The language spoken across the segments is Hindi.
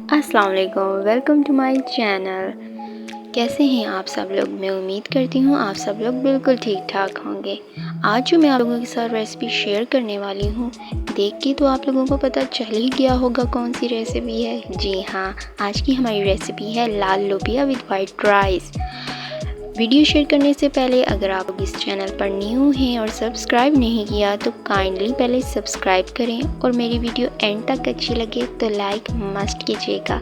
अस्सलाम वालेकुम, वेलकम टू माय चैनल। कैसे हैं आप सब लोग? मैं उम्मीद करती हूँ आप सब लोग बिल्कुल ठीक ठाक होंगे। आज जो मैं आप लोगों के साथ रेसिपी शेयर करने वाली हूँ, देख के तो आप लोगों को पता चल ही गया होगा कौन सी रेसिपी है। जी हाँ, आज की हमारी रेसिपी है लाल लोबिया with white rice. Video share करने से पहले अगर आप लोग इस चैनल पर न्यू हैं और सब्सक्राइब नहीं किया तो काइंडली पहले सब्सक्राइब करें और मेरी वीडियो एंड तक अच्छी लगे तो लाइक मस्ट कीजिएगा।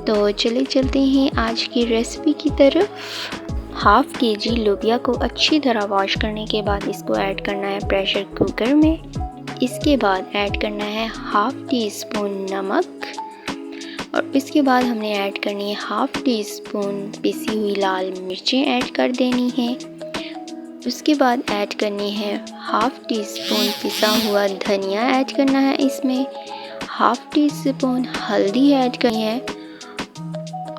तो चलिए चलते हैं आज की रेसिपी की तरफ। हाफ केजी लोबिया को अच्छी तरह वॉश करने के बाद इसको ऐड करना है प्रेशर कुकर में। इसके बाद ऐड करना है हाफ टी स्पून नमक और इसके बाद हमने ऐड करनी है हाफ टी स्पून पिसी हुई लाल मिर्चें ऐड कर देनी है। उसके बाद ऐड करनी है हाफ टी स्पून पिसा हुआ धनिया ऐड करना है। इसमें हाफ टी स्पून हल्दी ऐड करनी है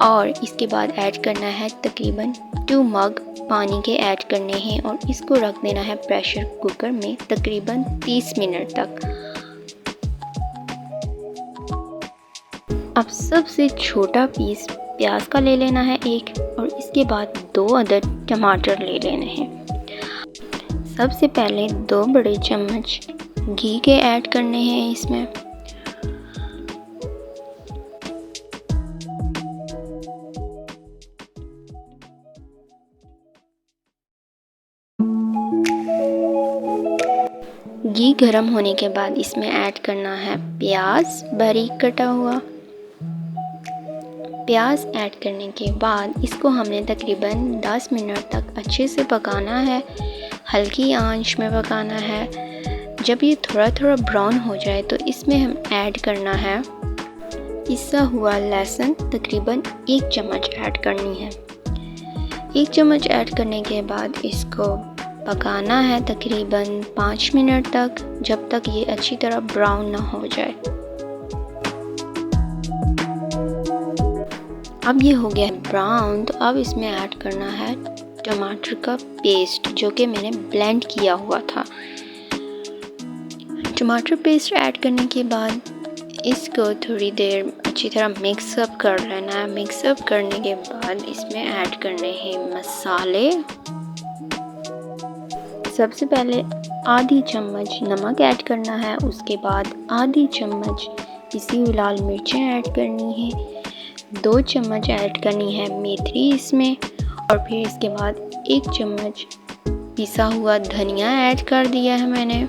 और इसके बाद ऐड करना है तकरीबन 2 मग पानी के ऐड करने हैं और इसको रख देना है प्रेशर कुकर में तकरीबन 30 मिनट तक। अब सबसे छोटा पीस प्याज का ले लेना है एक और इसके बाद 2 अदद टमाटर ले लेने हैं। सबसे पहले 2 बड़े चम्मच घी के ऐड करने हैं इसमें। घी गर्म होने के बाद इसमें ऐड करना है प्याज बारीक कटा हुआ। प्याज ऐड करने के बाद इसको हमने तकरीबन 10 मिनट तक अच्छे से पकाना है, हल्की आंच में पकाना है। जब ये थोड़ा थोड़ा ब्राउन हो जाए तो इसमें हम ऐड करना है पिसा हुआ लहसुन, तकरीबन 1 चम्मच ऐड करनी है। 1 चम्मच ऐड करने के बाद इसको पकाना है तकरीबन 5 मिनट तक, जब तक ये अच्छी तरह ब्राउन ना हो जाए। अब ये हो गया है ब्राउन, तो अब इसमें ऐड करना है टमाटर का पेस्ट जो कि मैंने ब्लेंड किया हुआ था। टमाटर पेस्ट ऐड करने के बाद इसको थोड़ी देर अच्छी तरह मिक्सअप कर लेना है। मिक्सअप करने के बाद इसमें ऐड करने हैं मसाले। सबसे पहले आधी चम्मच नमक ऐड करना है, उसके बाद आधी चम्मच पिसी हुई लाल मिर्चें ऐड करनी है, 2 चम्मच ऐड करनी है मेथी इसमें और फिर इसके बाद 1 चम्मच पिसा हुआ धनिया ऐड कर दिया है मैंने।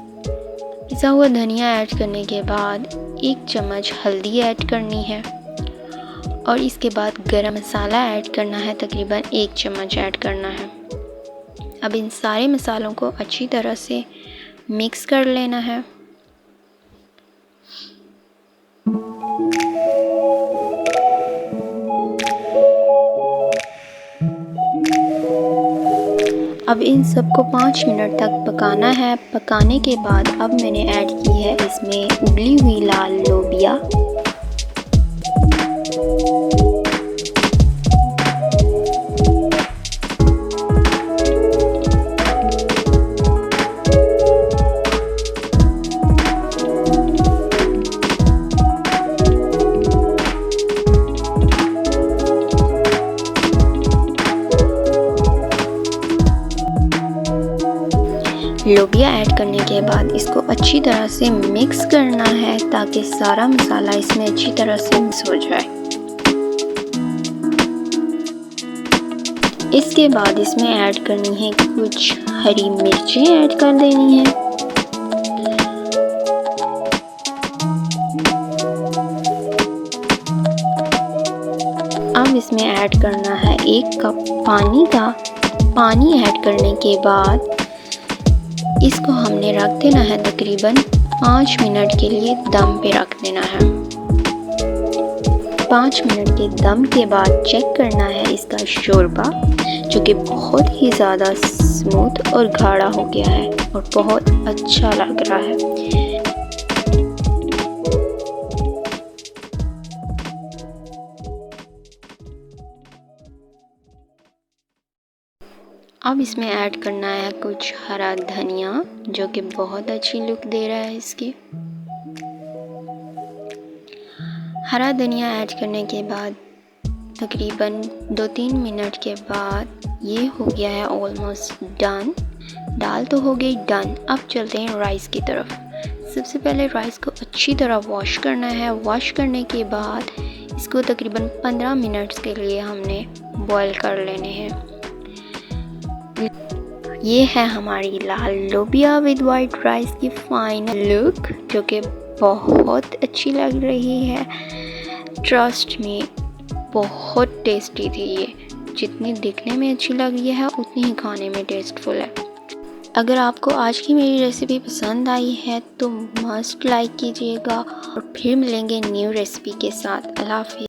पिसा हुआ धनिया ऐड करने के बाद 1 चम्मच हल्दी ऐड करनी है और इसके बाद गरम मसाला ऐड करना है, तकरीबन 1 चम्मच ऐड करना है। अब इन सारे मसालों को अच्छी तरह से मिक्स कर लेना है। अब इन सबको 5 मिनट तक पकाना है। पकाने के बाद अब मैंने ऐड की है इसमें उबली हुई लाल लोबिया। लोबिया ऐड करने के बाद इसको अच्छी तरह से मिक्स करना है ताकि सारा मसाला इसमें अच्छी तरह से मिक्स हो जाए। इसके बाद इसमें ऐड करनी है कुछ हरी मिर्चें ऐड कर देनी है। अब इसमें ऐड करना है 1 कप पानी का। पानी ऐड करने के बाद इसको हमने रख देना है तकरीबन 5 मिनट के लिए दम पे रख देना है। 5 मिनट के दम के बाद चेक करना है इसका शोरबा, जो कि बहुत ही ज़्यादा स्मूथ और गाढ़ा हो गया है और बहुत अच्छा लग रहा है। अब इसमें ऐड करना है कुछ हरा धनिया जो कि बहुत अच्छी लुक दे रहा है इसकी। हरा धनिया ऐड करने के बाद तकरीबन 2-3 मिनट के बाद ये हो गया है ऑलमोस्ट डन। दाल तो हो गई डन। अब चलते हैं राइस की तरफ। सबसे पहले राइस को अच्छी तरह वॉश करना है। वॉश करने के बाद इसको तकरीबन 15 मिनट्स के लिए हमने बॉईल कर लेने हैं। ये है हमारी लाल लोबिया विद वाइट राइस की फाइनल लुक, जो कि बहुत अच्छी लग रही है। ट्रस्ट मी, बहुत टेस्टी थी ये। जितनी दिखने में अच्छी लग रही है उतनी ही खाने में टेस्टफुल है। अगर आपको आज की मेरी रेसिपी पसंद आई है तो मस्ट लाइक कीजिएगा और फिर मिलेंगे न्यू रेसिपी के साथ। अल्लाह हाफिज़।